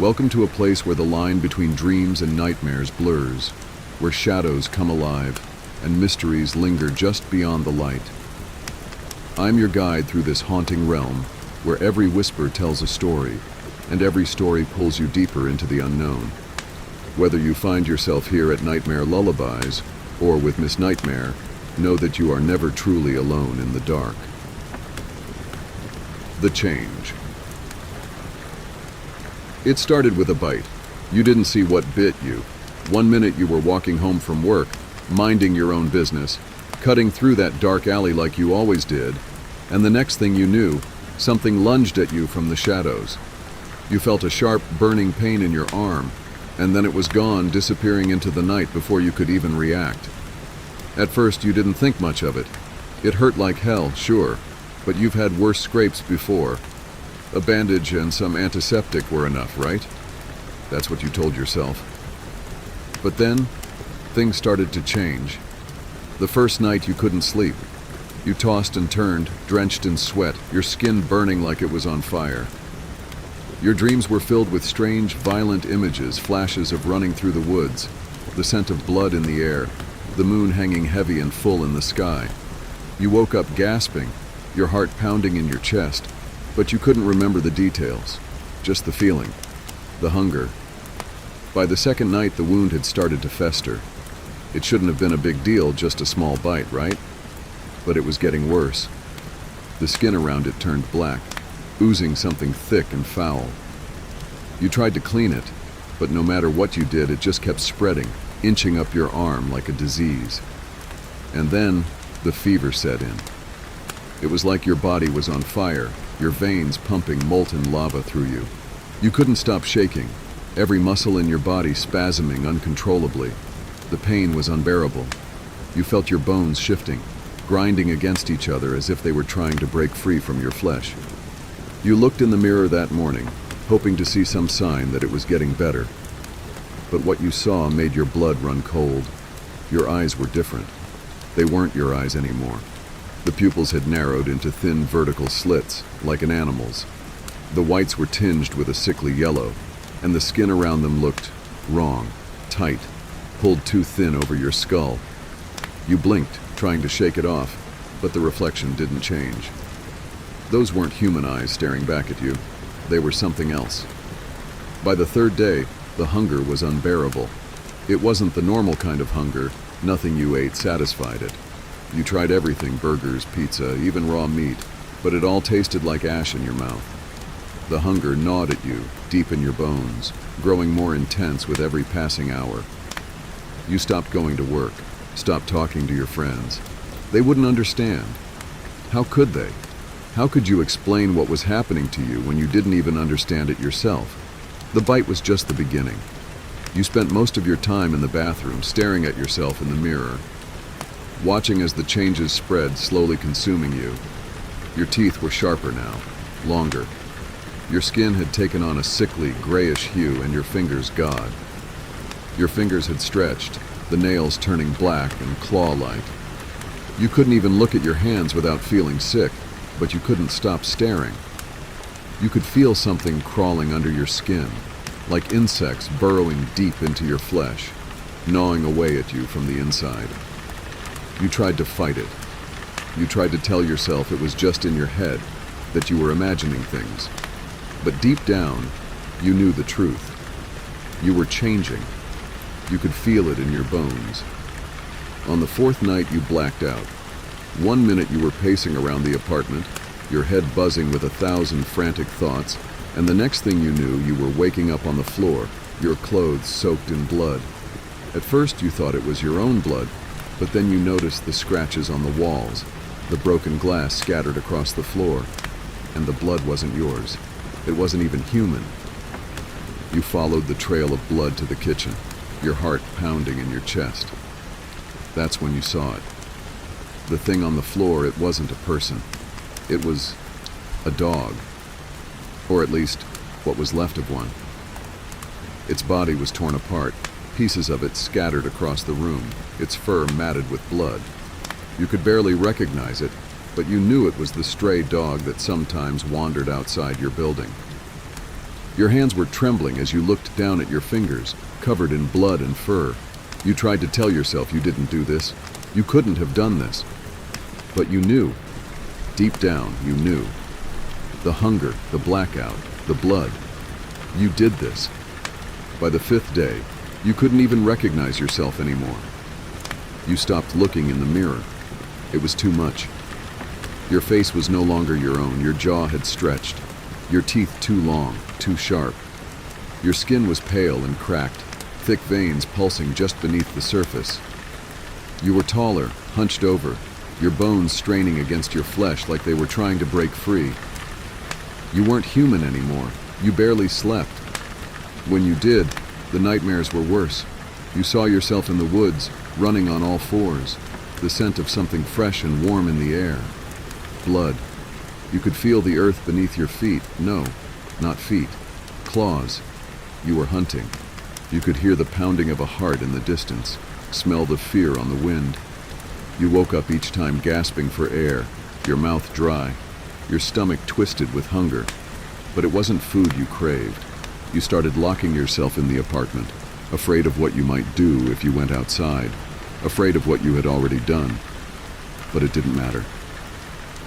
Welcome to a place where the line between dreams and nightmares blurs, where shadows come alive and mysteries linger just beyond the light. I'm your guide through this haunting realm, where every whisper tells a story, and every story pulls you deeper into the unknown. Whether you find yourself here at Nightmare Lullabies or with Miss Nightmare, know that you are never truly alone in the dark. The change. It started with a bite. You didn't see what bit you. One minute you were walking home from work, minding your own business, cutting through that dark alley like you always did, and the next thing you knew, something lunged at you from the shadows. You felt a sharp, burning pain in your arm, and then it was gone, disappearing into the night before you could even react. At first, you didn't think much of it. It hurt like hell, sure, but you've had worse scrapes before. A bandage and some antiseptic were enough, right? That's what you told yourself. But then, things started to change. The first night you couldn't sleep. You tossed and turned, drenched in sweat, your skin burning like it was on fire. Your dreams were filled with strange, violent images, flashes of running through the woods, the scent of blood in the air, the moon hanging heavy and full in the sky. You woke up gasping, your heart pounding in your chest, but you couldn't remember the details, just the feeling, the hunger. By the second night, the wound had started to fester. It shouldn't have been a big deal, just a small bite, right? But it was getting worse. The skin around it turned black, oozing something thick and foul. You tried to clean it, but no matter what you did, it just kept spreading, inching up your arm like a disease. And then, the fever set in. It was like your body was on fire, your veins pumping molten lava through you. You couldn't stop shaking, every muscle in your body spasming uncontrollably. The pain was unbearable. You felt your bones shifting, grinding against each other as if they were trying to break free from your flesh. You looked in the mirror that morning, hoping to see some sign that it was getting better. But what you saw made your blood run cold. Your eyes were different. They weren't your eyes anymore. The pupils had narrowed into thin vertical slits, like an animal's. The whites were tinged with a sickly yellow, and the skin around them looked wrong, tight, pulled too thin over your skull. You blinked, trying to shake it off, but the reflection didn't change. Those weren't human eyes staring back at you. They were something else. By the third day, the hunger was unbearable. It wasn't the normal kind of hunger. Nothing you ate satisfied it. You tried everything, burgers, pizza, even raw meat, but it all tasted like ash in your mouth. The hunger gnawed at you, deep in your bones, growing more intense with every passing hour. You stopped going to work, stopped talking to your friends. They wouldn't understand. How could they? How could you explain what was happening to you when you didn't even understand it yourself? The bite was just the beginning. You spent most of your time in the bathroom, staring at yourself in the mirror, watching as the changes spread, slowly consuming you. Your teeth were sharper now, longer. Your skin had taken on a sickly, grayish hue, and your fingers gaued. Your fingers had stretched, the nails turning black and claw-like. You couldn't even look at your hands without feeling sick, but you couldn't stop staring. You could feel something crawling under your skin, like insects burrowing deep into your flesh, gnawing away at you from the inside. You tried to fight it. You tried to tell yourself it was just in your head, that you were imagining things. But deep down, you knew the truth. You were changing. You could feel it in your bones. On the fourth night, you blacked out. One minute you were pacing around the apartment, your head buzzing with 1,000 frantic thoughts, and the next thing you knew, you were waking up on the floor, your clothes soaked in blood. At first, you thought it was your own blood, but then you noticed the scratches on the walls, the broken glass scattered across the floor, and the blood wasn't yours. It wasn't even human. You followed the trail of blood to the kitchen, your heart pounding in your chest. That's when you saw it. The thing on the floor, it wasn't a person. It was a dog, or at least what was left of one. Its body was torn apart, pieces of it scattered across the room, its fur matted with blood. You could barely recognize it, but you knew it was the stray dog that sometimes wandered outside your building. Your hands were trembling as you looked down at your fingers, covered in blood and fur. You tried to tell yourself you didn't do this. You couldn't have done this. But you knew. Deep down, you knew. The hunger, the blackout, the blood. You did this. By the 5th day, you couldn't even recognize yourself anymore. You stopped looking in the mirror. It was too much. Your face was no longer your own. Your jaw had stretched. Your teeth too long, too sharp. Your skin was pale and cracked, thick veins pulsing just beneath the surface. You were taller, hunched over, your bones straining against your flesh like they were trying to break free. You weren't human anymore. You barely slept. When you did, the nightmares were worse. You saw yourself in the woods, running on all fours, the scent of something fresh and warm in the air. Blood. You could feel the earth beneath your feet. No, not feet. Claws. You were hunting. You could hear the pounding of a heart in the distance, smell the fear on the wind. You woke up each time gasping for air, your mouth dry, your stomach twisted with hunger. But it wasn't food you craved. You started locking yourself in the apartment, afraid of what you might do if you went outside, afraid of what you had already done. But it didn't matter.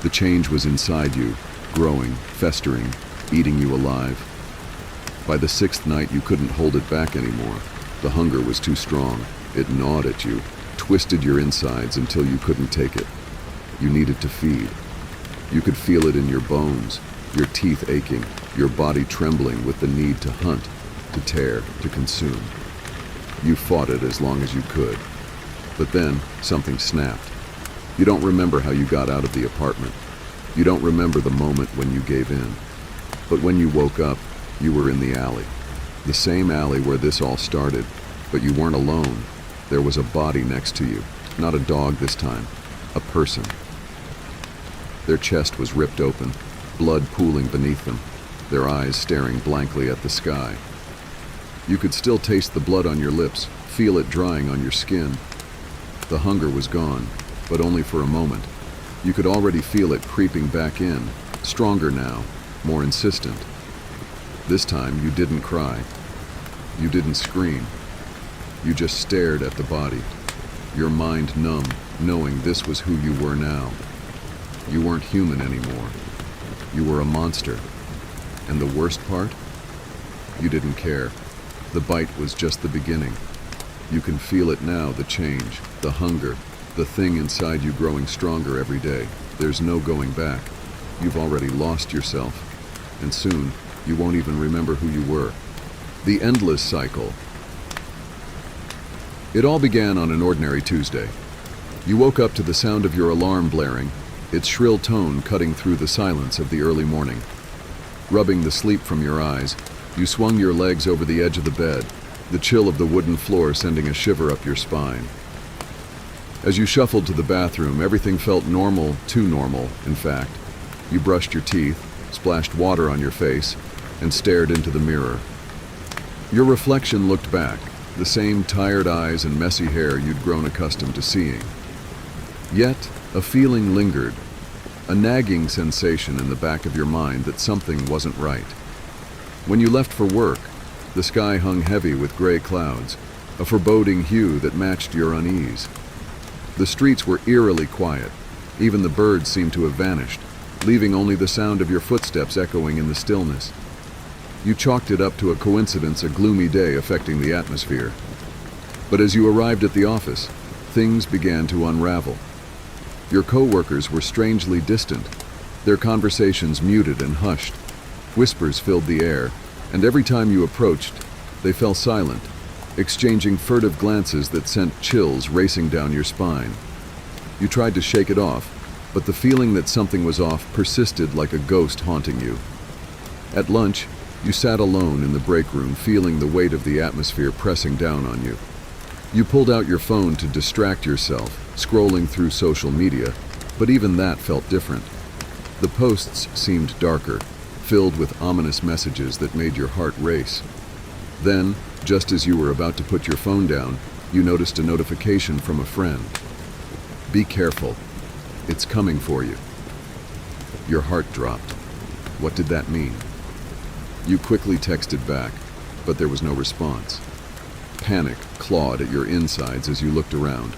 The change was inside you, growing, festering, eating you alive. By the 6th night, you couldn't hold it back anymore. The hunger was too strong. It gnawed at you, twisted your insides until you couldn't take it. You needed to feed. You could feel it in your bones, your teeth aching, your body trembling with the need to hunt, to tear, to consume. You fought it as long as you could. But then, something snapped. You don't remember how you got out of the apartment. You don't remember the moment when you gave in. But when you woke up, you were in the alley. The same alley where this all started. But you weren't alone. There was a body next to you. Not a dog this time. A person. Their chest was ripped open, blood pooling beneath them, their eyes staring blankly at the sky. You could still taste the blood on your lips, feel it drying on your skin. The hunger was gone, but only for a moment. You could already feel it creeping back in, stronger now, more insistent. This time you didn't cry. You didn't scream. You just stared at the body, your mind numb, knowing this was who you were now. You weren't human anymore. You were a monster. And the worst part? You didn't care. The bite was just the beginning. You can feel it now, the change, the hunger, the thing inside you growing stronger every day. There's no going back. You've already lost yourself. And soon, you won't even remember who you were. The endless cycle. It all began on an ordinary Tuesday. You woke up to the sound of your alarm blaring, its shrill tone cutting through the silence of the early morning. Rubbing the sleep from your eyes, you swung your legs over the edge of the bed, the chill of the wooden floor sending a shiver up your spine. As you shuffled to the bathroom, everything felt normal, too normal, in fact. You brushed your teeth, splashed water on your face, and stared into the mirror. Your reflection looked back, the same tired eyes and messy hair you'd grown accustomed to seeing. Yet, a feeling lingered, a nagging sensation in the back of your mind that something wasn't right. When you left for work, the sky hung heavy with gray clouds, a foreboding hue that matched your unease. The streets were eerily quiet. Even the birds seemed to have vanished, leaving only the sound of your footsteps echoing in the stillness. You chalked it up to a coincidence, a gloomy day affecting the atmosphere. But as you arrived at the office, things began to unravel. Your co-workers were strangely distant, their conversations muted and hushed. Whispers filled the air, and every time you approached, they fell silent, exchanging furtive glances that sent chills racing down your spine. You tried to shake it off, but the feeling that something was off persisted like a ghost haunting you. At lunch, you sat alone in the break room, feeling the weight of the atmosphere pressing down on you. You pulled out your phone to distract yourself, scrolling through social media, but even that felt different. The posts seemed darker, filled with ominous messages that made your heart race. Then, just as you were about to put your phone down, you noticed a notification from a friend. Be careful. It's coming for you. Your heart dropped. What did that mean? You quickly texted back, but there was no response. Panic clawed at your insides as you looked around,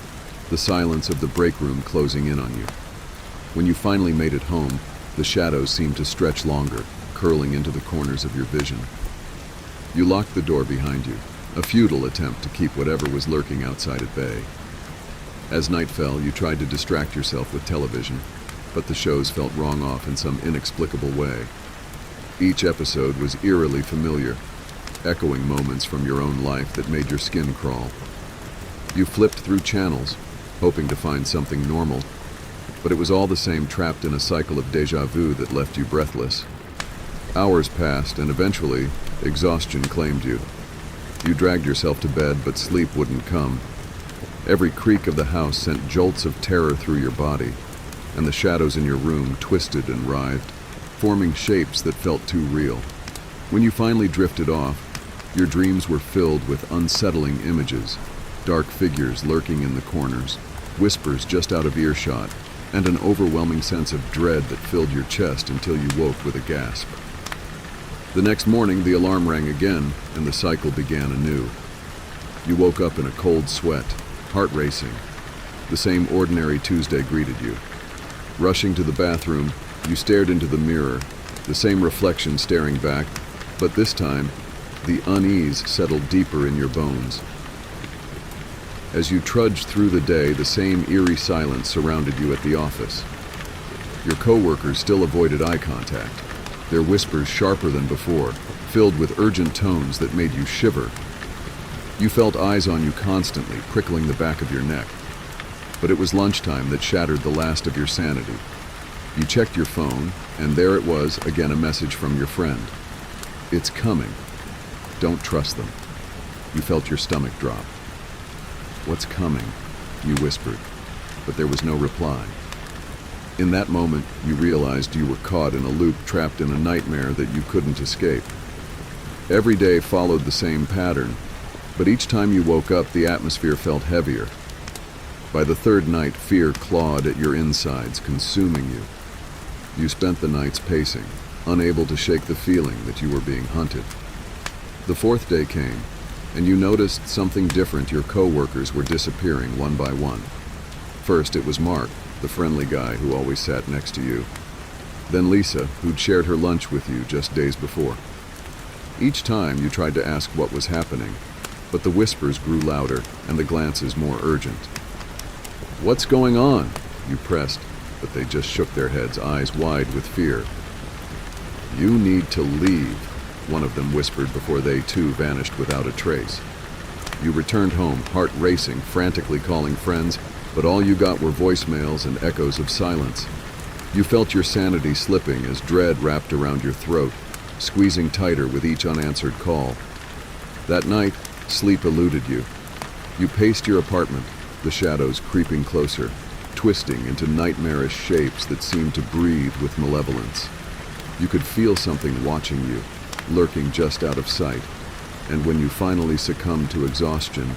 the silence of the break room closing in on you. When you finally made it home, the shadows seemed to stretch longer, curling into the corners of your vision. You locked the door behind you, a futile attempt to keep whatever was lurking outside at bay. As night fell, you tried to distract yourself with television, but the shows felt wrong off in some inexplicable way. Each episode was eerily familiar, echoing moments from your own life that made your skin crawl. You flipped through channels, hoping to find something normal, but it was all the same, trapped in a cycle of déjà vu that left you breathless. Hours passed, and eventually, exhaustion claimed you. You dragged yourself to bed, but sleep wouldn't come. Every creak of the house sent jolts of terror through your body, and the shadows in your room twisted and writhed, forming shapes that felt too real. When you finally drifted off, your dreams were filled with unsettling images, dark figures lurking in the corners, whispers just out of earshot, and an overwhelming sense of dread that filled your chest until you woke with a gasp. The next morning, the alarm rang again, and the cycle began anew. You woke up in a cold sweat, heart racing. The same ordinary Tuesday greeted you. Rushing to the bathroom, you stared into the mirror, the same reflection staring back, but this time, the unease settled deeper in your bones. As you trudged through the day, the same eerie silence surrounded you at the office. Your coworkers still avoided eye contact, their whispers sharper than before, filled with urgent tones that made you shiver. You felt eyes on you constantly, prickling the back of your neck. But it was lunchtime that shattered the last of your sanity. You checked your phone, and there it was, again, a message from your friend. "It's coming. Don't trust them." You felt your stomach drop. "What's coming?" you whispered, but there was no reply. In that moment, you realized you were caught in a loop, trapped in a nightmare that you couldn't escape. Every day followed the same pattern, but each time you woke up, the atmosphere felt heavier. By the third night, fear clawed at your insides, consuming you. You spent the nights pacing, unable to shake the feeling that you were being hunted. The fourth day came, and you noticed something different. Your co-workers were disappearing one by one. First, it was Mark, the friendly guy who always sat next to you. Then Lisa, who'd shared her lunch with you just days before. Each time you tried to ask what was happening, but the whispers grew louder and the glances more urgent. "What's going on?" you pressed, but they just shook their heads, eyes wide with fear. "You need to leave," one of them whispered before they too vanished without a trace. You returned home, heart racing, frantically calling friends, but all you got were voicemails and echoes of silence. You felt your sanity slipping as dread wrapped around your throat, squeezing tighter with each unanswered call. That night, sleep eluded you. You paced your apartment, the shadows creeping closer, twisting into nightmarish shapes that seemed to breathe with malevolence. You could feel something watching you, lurking just out of sight, and when you finally succumbed to exhaustion,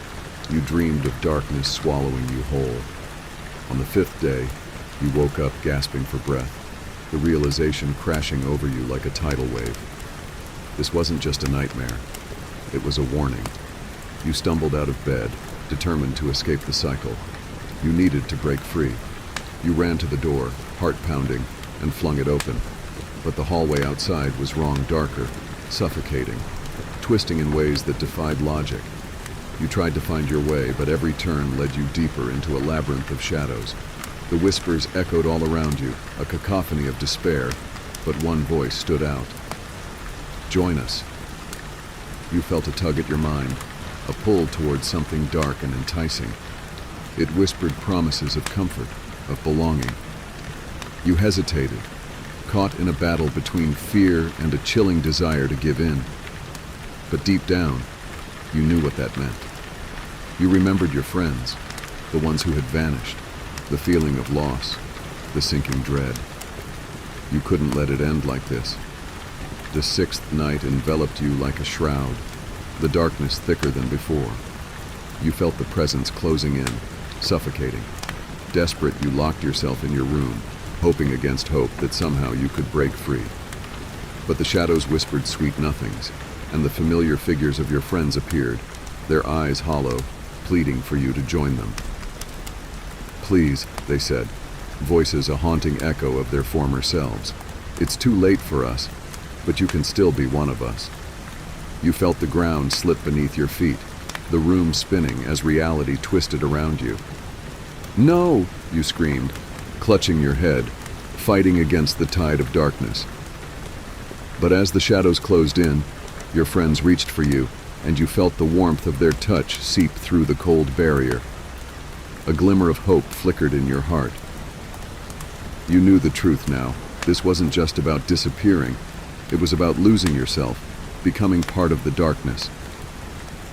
you dreamed of darkness swallowing you whole. On the fifth day, you woke up gasping for breath, the realization crashing over you like a tidal wave. This wasn't just a nightmare. It was a warning. You stumbled out of bed, determined to escape the cycle. You needed to break free. You ran to the door, heart pounding, and flung it open. But the hallway outside was wrong, darker, suffocating, twisting in ways that defied logic. You tried to find your way, but every turn led you deeper into a labyrinth of shadows. The whispers echoed all around you, a cacophony of despair, but one voice stood out. "Join us." You felt a tug at your mind, a pull towards something dark and enticing. It whispered promises of comfort, of belonging. You hesitated, caught in a battle between fear and a chilling desire to give in. But deep down, you knew what that meant. You remembered your friends, the ones who had vanished, the feeling of loss, the sinking dread. You couldn't let it end like this. The sixth night enveloped you like a shroud, the darkness thicker than before. You felt the presence closing in, suffocating. Desperate, you locked yourself in your room, hoping against hope that somehow you could break free. But the shadows whispered sweet nothings, and the familiar figures of your friends appeared, their eyes hollow, pleading for you to join them. "Please," they said, voices a haunting echo of their former selves. "It's too late for us, but you can still be one of us." You felt the ground slip beneath your feet, the room spinning as reality twisted around you. "No!" you screamed, clutching your head, fighting against the tide of darkness. But as the shadows closed in, your friends reached for you, and you felt the warmth of their touch seep through the cold barrier. A glimmer of hope flickered in your heart. You knew the truth now. This wasn't just about disappearing. It was about losing yourself, becoming part of the darkness.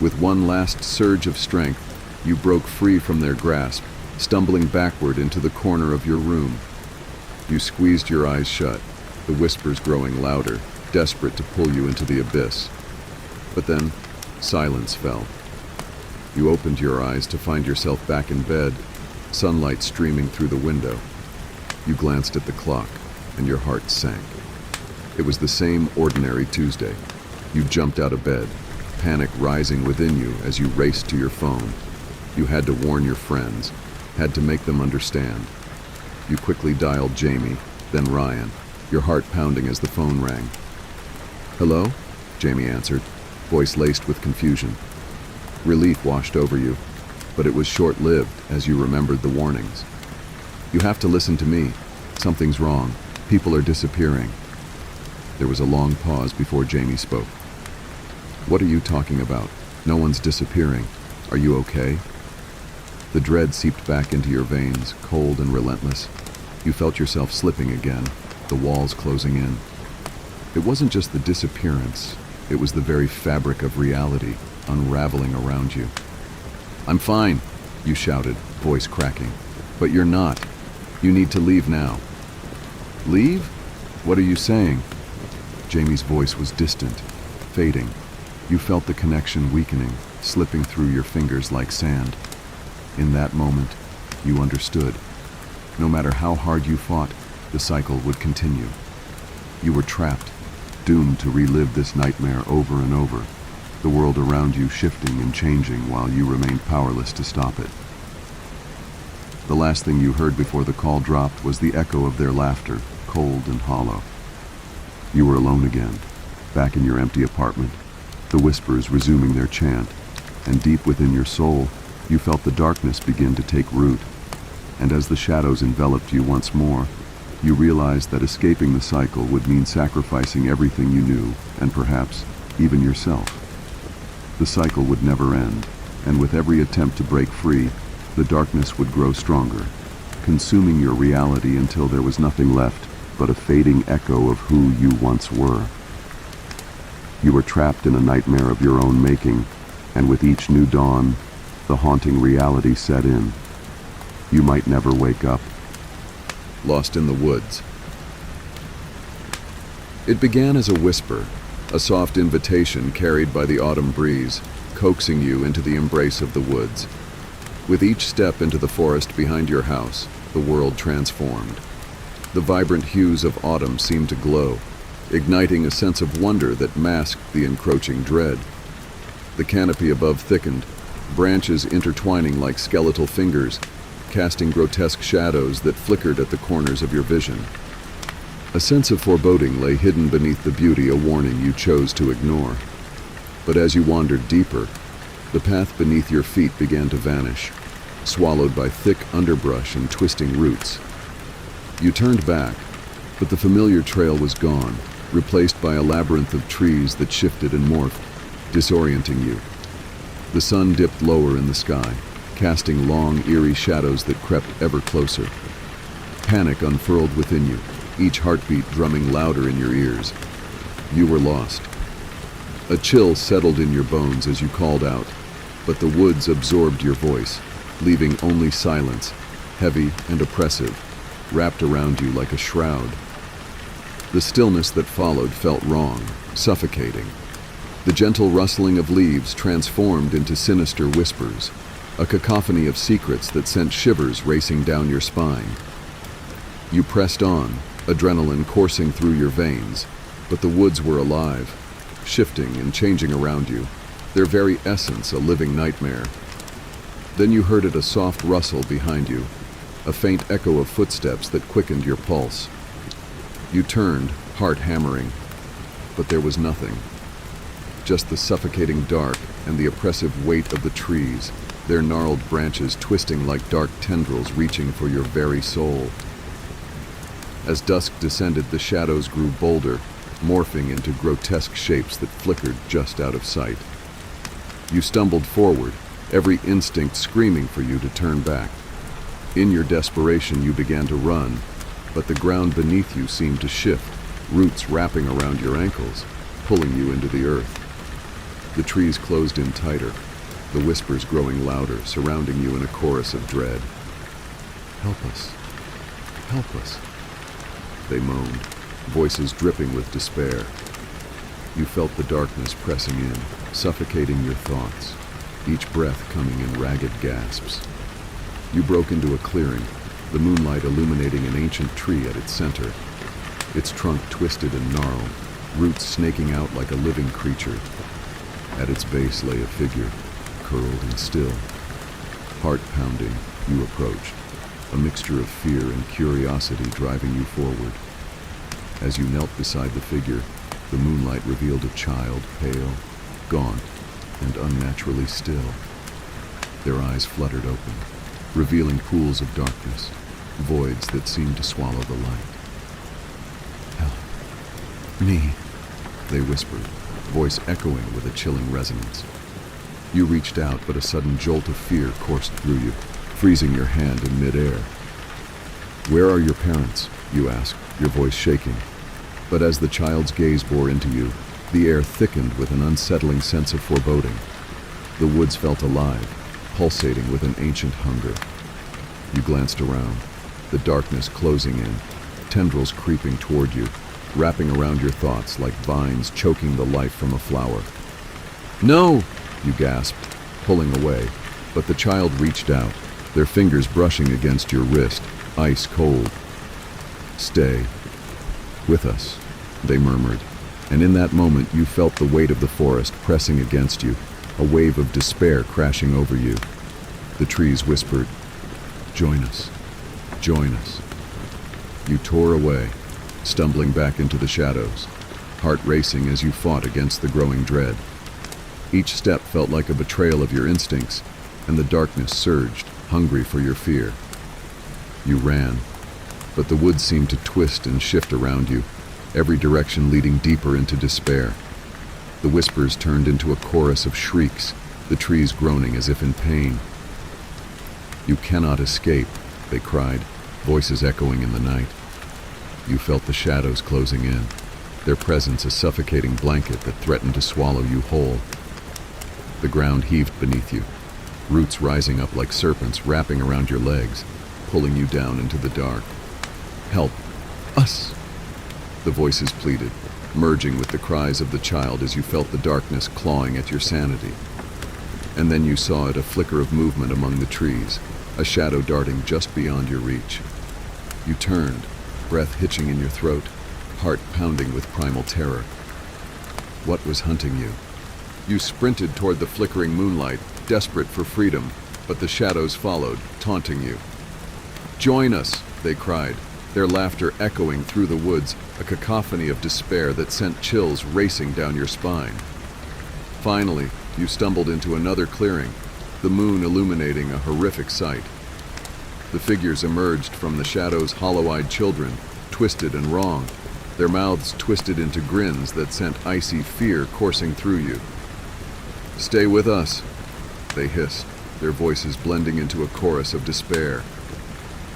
With one last surge of strength, you broke free from their grasp, stumbling backward into the corner of your room. You squeezed your eyes shut, the whispers growing louder, desperate to pull you into the abyss. But then, silence fell. You opened your eyes to find yourself back in bed, sunlight streaming through the window. You glanced at the clock, and your heart sank. It was the same ordinary Tuesday. You jumped out of bed, panic rising within you as you raced to your phone. You had to warn your friends, had to make them understand. You quickly dialed Jamie, then Ryan, your heart pounding as the phone rang. "Hello?" Jamie answered, voice laced with confusion. Relief washed over you, but it was short-lived as you remembered the warnings. "You have to listen to me. Something's wrong. People are disappearing." There was a long pause before Jamie spoke. "What are you talking about? No one's disappearing. Are you okay?" The dread seeped back into your veins, cold and relentless. You felt yourself slipping again, the walls closing in. It wasn't just the disappearance, it was the very fabric of reality unraveling around you. "I'm fine," you shouted, voice cracking. "But you're not. You need to leave now." "Leave? What are you saying?" Jamie's voice was distant, fading. You felt the connection weakening, slipping through your fingers like sand. In that moment, you understood. No matter how hard you fought, the cycle would continue. You were trapped, doomed to relive this nightmare over and over, the world around you shifting and changing while you remained powerless to stop it. The last thing you heard before the call dropped was the echo of their laughter, cold and hollow. You were alone again, back in your empty apartment, the whispers resuming their chant, and deep within your soul, you felt the darkness begin to take root. And as the shadows enveloped you once more, you realized that escaping the cycle would mean sacrificing everything you knew, and perhaps even yourself. The cycle would never end, and with every attempt to break free, the darkness would grow stronger, consuming your reality until there was nothing left but a fading echo of who you once were. You were trapped in a nightmare of your own making, and with each new dawn, the haunting reality set in. You might never wake up. Lost in the woods. It began as a whisper, a soft invitation carried by the autumn breeze, coaxing you into the embrace of the woods. With each step into the forest behind your house, the world transformed. The vibrant hues of autumn seemed to glow, igniting a sense of wonder that masked the encroaching dread. The canopy above thickened, branches intertwining like skeletal fingers, casting grotesque shadows that flickered at the corners of your vision. A sense of foreboding lay hidden beneath the beauty, a warning you chose to ignore. But as you wandered deeper, the path beneath your feet began to vanish, swallowed by thick underbrush and twisting roots. You turned back, but the familiar trail was gone, replaced by a labyrinth of trees that shifted and morphed, disorienting you. The sun dipped lower in the sky, casting long, eerie shadows that crept ever closer. Panic unfurled within you, each heartbeat drumming louder in your ears. You were lost. A chill settled in your bones as you called out, but the woods absorbed your voice, leaving only silence, heavy and oppressive, wrapped around you like a shroud. The stillness that followed felt wrong, suffocating. The gentle rustling of leaves transformed into sinister whispers, a cacophony of secrets that sent shivers racing down your spine. You pressed on, adrenaline coursing through your veins, But the woods were alive, shifting and changing around you, their very essence a living nightmare. Then you heard a soft rustle behind you, a faint echo of footsteps that quickened your pulse. You turned, heart hammering, but there was nothing. Just the suffocating dark and the oppressive weight of the trees, their gnarled branches twisting like dark tendrils reaching for your very soul. As dusk descended, the shadows grew bolder, morphing into grotesque shapes that flickered just out of sight. You stumbled forward, every instinct screaming for you to turn back. In your desperation, you began to run, but the ground beneath you seemed to shift, roots wrapping around your ankles, pulling you into the earth. The trees closed in tighter, the whispers growing louder, surrounding you in a chorus of dread. "Help us! Help us!" they moaned, voices dripping with despair. You felt the darkness pressing in, suffocating your thoughts, each breath coming in ragged gasps. You broke into a clearing, the moonlight illuminating an ancient tree at its center, its trunk twisted and gnarled, roots snaking out like a living creature. At its base lay a figure, curled and still. Heart pounding, you approached, a mixture of fear and curiosity driving you forward. As you knelt beside the figure, the moonlight revealed a child, pale, gaunt, and unnaturally still. Their eyes fluttered open, revealing pools of darkness, voids that seemed to swallow the light. "Help me," they whispered, voice echoing with a chilling resonance. You reached out, but a sudden jolt of fear coursed through you, freezing your hand in midair. "Where are your parents?" you asked, your voice shaking. But as the child's gaze bore into you, the air thickened with an unsettling sense of foreboding. The woods felt alive, pulsating with an ancient hunger. You glanced around, the darkness closing in, tendrils creeping toward you, wrapping around your thoughts like vines choking the life from a flower. "No!" you gasped, pulling away, but the child reached out, their fingers brushing against your wrist, ice cold. "Stay with us," they murmured, and in that moment you felt the weight of the forest pressing against you, a wave of despair crashing over you. The trees whispered, "Join us, join us." You tore away, stumbling back into the shadows, heart racing as you fought against the growing dread. Each step felt like a betrayal of your instincts, and the darkness surged, hungry for your fear. You ran, but the woods seemed to twist and shift around you, every direction leading deeper into despair. The whispers turned into a chorus of shrieks, the trees groaning as if in pain. "You cannot escape," they cried, voices echoing in the night. You felt the shadows closing in, their presence a suffocating blanket that threatened to swallow you whole. The ground heaved beneath you, roots rising up like serpents wrapping around your legs, pulling you down into the dark. "Help us!" the voices pleaded, merging with the cries of the child as you felt the darkness clawing at your sanity. And then you saw it, a flicker of movement among the trees, a shadow darting just beyond your reach. You turned, breath hitching in your throat, heart pounding with primal terror. What was hunting you? You sprinted toward the flickering moonlight, desperate for freedom, but the shadows followed, taunting you. "Join us!" they cried, their laughter echoing through the woods, a cacophony of despair that sent chills racing down your spine. Finally, you stumbled into another clearing, the moon illuminating a horrific sight. The figures emerged from the shadows, hollow-eyed children, twisted and wrong, their mouths twisted into grins that sent icy fear coursing through you. "Stay with us," they hissed, their voices blending into a chorus of despair.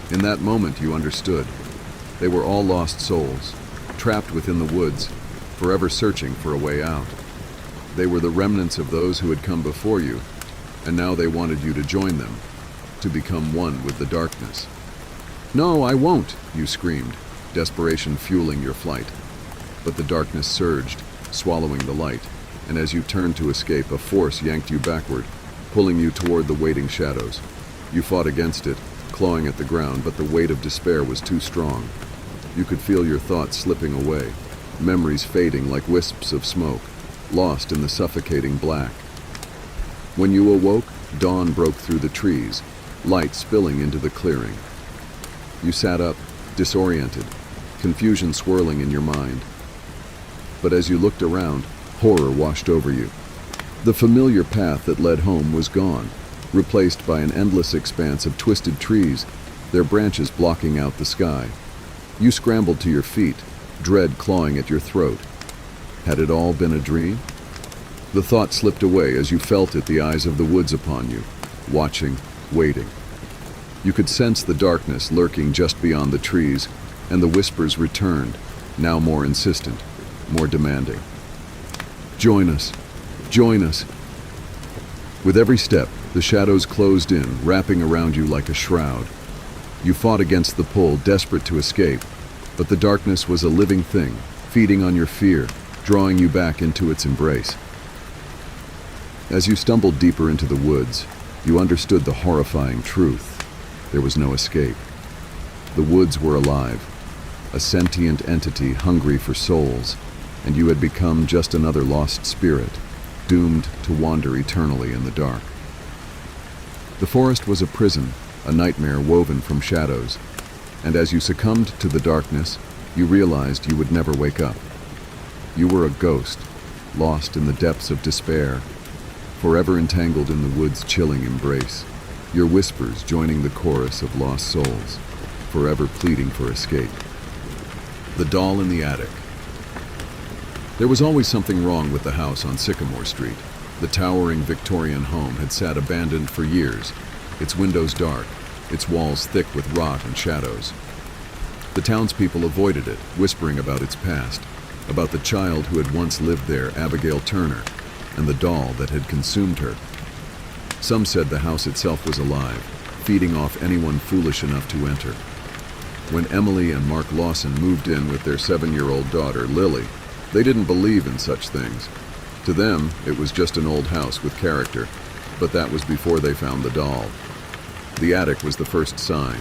In that moment you understood. They were all lost souls, trapped within the woods, forever searching for a way out. They were the remnants of those who had come before you, and now they wanted you to join them, to become one with the darkness. "No, I won't," you screamed, desperation fueling your flight. But the darkness surged, swallowing the light, and as you turned to escape, a force yanked you backward, pulling you toward the waiting shadows. You fought against it, clawing at the ground, but the weight of despair was too strong. You could feel your thoughts slipping away, memories fading like wisps of smoke, lost in the suffocating black. When you awoke, dawn broke through the trees, light spilling into the clearing. You sat up, disoriented, confusion swirling in your mind. But as you looked around, horror washed over you. The familiar path that led home was gone, replaced by an endless expanse of twisted trees, their branches blocking out the sky. You scrambled to your feet, dread clawing at your throat. Had it all been a dream? The thought slipped away as you felt it, the eyes of the woods upon you, watching, waiting. You could sense the darkness lurking just beyond the trees, and the whispers returned, now more insistent, more demanding. Join us. Join us. With every step, the shadows closed in, wrapping around you like a shroud. You fought against the pull, desperate to escape, but the darkness was a living thing, feeding on your fear, drawing you back into its embrace. As you stumbled deeper into the woods, you understood the horrifying truth. There was no escape. The woods were alive, a sentient entity hungry for souls, and you had become just another lost spirit, doomed to wander eternally in the dark. The forest was a prison, a nightmare woven from shadows, and as you succumbed to the darkness, you realized you would never wake up. You were a ghost, lost in the depths of despair, forever entangled in the woods' chilling embrace, your whispers joining the chorus of lost souls, forever pleading for escape. The doll in the attic. There was always something wrong with the house on Sycamore Street. The towering Victorian home had sat abandoned for years, its windows dark, its walls thick with rot and shadows. The townspeople avoided it, whispering about its past, about the child who had once lived there, Abigail Turner, and the doll that had consumed her. Some said the house itself was alive, feeding off anyone foolish enough to enter. When Emily and Mark Lawson moved in with their 7-year-old daughter, Lily, they didn't believe in such things. To them, it was just an old house with character, but that was before they found the doll. The attic was the first sign.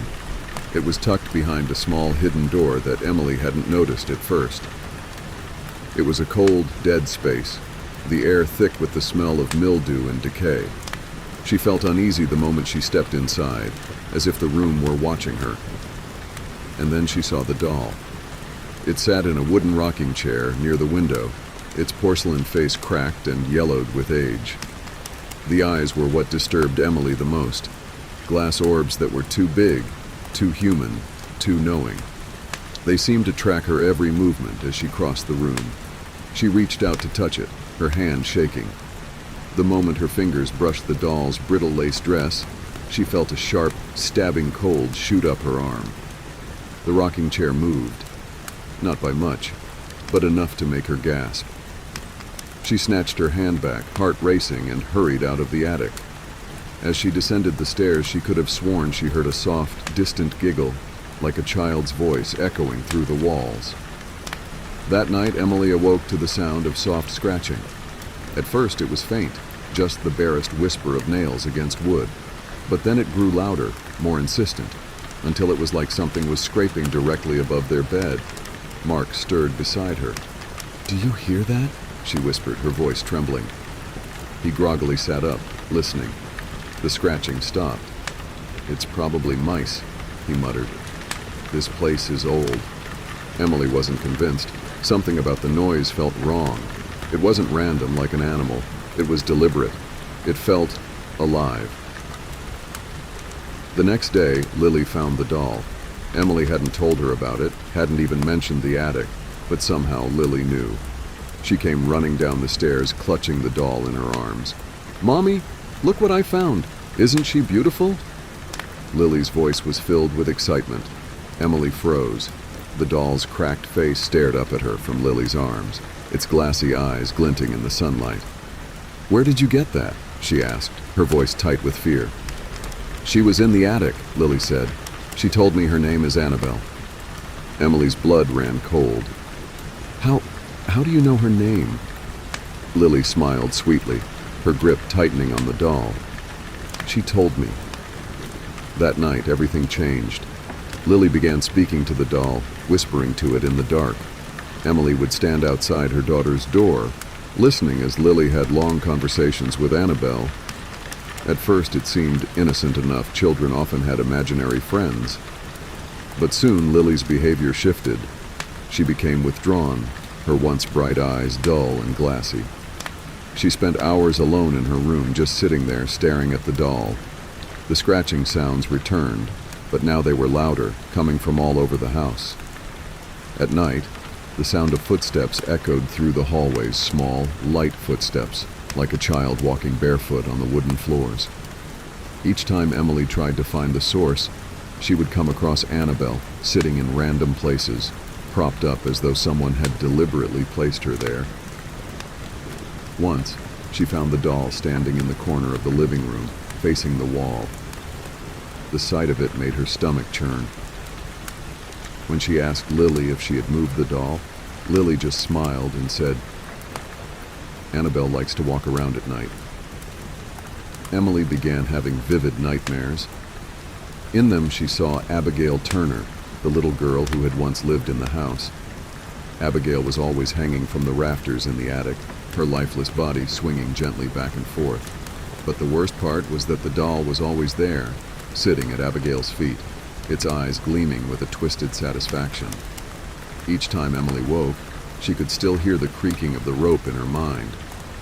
It was tucked behind a small hidden door that Emily hadn't noticed at first. It was a cold, dead space, the air thick with the smell of mildew and decay. She felt uneasy the moment she stepped inside, as if the room were watching her. And then she saw the doll. It sat in a wooden rocking chair near the window, its porcelain face cracked and yellowed with age. The eyes were what disturbed Emily the most, glass orbs that were too big, too human, too knowing. They seemed to track her every movement as she crossed the room. She reached out to touch it, her hand shaking. The moment her fingers brushed the doll's brittle lace dress, she felt a sharp, stabbing cold shoot up her arm. The rocking chair moved, not by much, but enough to make her gasp. She snatched her hand back, heart racing, and hurried out of the attic. As she descended the stairs, she could have sworn she heard a soft, distant giggle, like a child's voice echoing through the walls. That night, Emily awoke to the sound of soft scratching. At first, it was faint, just the barest whisper of nails against wood. But then it grew louder, more insistent, until it was like something was scraping directly above their bed. Mark stirred beside her. "Do you hear that?" she whispered, her voice trembling. He groggily sat up, listening. The scratching stopped. "It's probably mice," he muttered. "This place is old." Emily wasn't convinced. Something about the noise felt wrong. It wasn't random like an animal. It was deliberate. It felt alive. The next day, Lily found the doll. Emily hadn't told her about it, hadn't even mentioned the attic, but somehow Lily knew. She came running down the stairs, clutching the doll in her arms. "Mommy, look what I found! Isn't she beautiful?" Lily's voice was filled with excitement. Emily froze. The doll's cracked face stared up at her from Lily's arms, its glassy eyes glinting in the sunlight. "Where did you get that?" she asked, her voice tight with fear. "She was in the attic," Lily said. "She told me her name is Annabelle." Emily's blood ran cold. How do you know her name?" Lily smiled sweetly, her grip tightening on the doll. "She told me." That night, everything changed. Lily began speaking to the doll, whispering to it in the dark. Emily would stand outside her daughter's door, listening as Lily had long conversations with Annabelle. At first it seemed innocent enough, children often had imaginary friends. But soon Lily's behavior shifted. She became withdrawn, her once bright eyes dull and glassy. She spent hours alone in her room, just sitting there staring at the doll. The scratching sounds returned, but now they were louder, coming from all over the house. At night, the sound of footsteps echoed through the hallways, small, light footsteps, like a child walking barefoot on the wooden floors. Each time Emily tried to find the source, she would come across Annabelle, sitting in random places, propped up as though someone had deliberately placed her there. Once, she found the doll standing in the corner of the living room, facing the wall. The sight of it made her stomach churn. When she asked Lily if she had moved the doll, Lily just smiled and said, "Annabelle likes to walk around at night." Emily began having vivid nightmares. In them she saw Abigail Turner, the little girl who had once lived in the house. Abigail was always hanging from the rafters in the attic, her lifeless body swinging gently back and forth. But the worst part was that the doll was always there, sitting at Abigail's feet, its eyes gleaming with a twisted satisfaction. Each time Emily woke, she could still hear the creaking of the rope in her mind,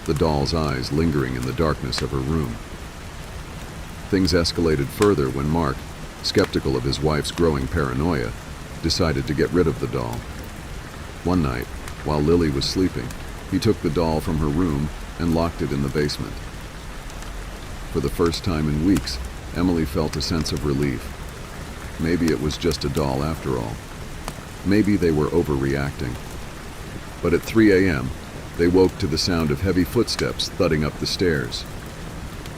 the doll's eyes lingering in the darkness of her room. Things escalated further when Mark, skeptical of his wife's growing paranoia, decided to get rid of the doll. One night, while Lily was sleeping, he took the doll from her room and locked it in the basement. For the first time in weeks, Emily felt a sense of relief. Maybe it was just a doll after all. Maybe they were overreacting. But at 3 a.m., they woke to the sound of heavy footsteps thudding up the stairs.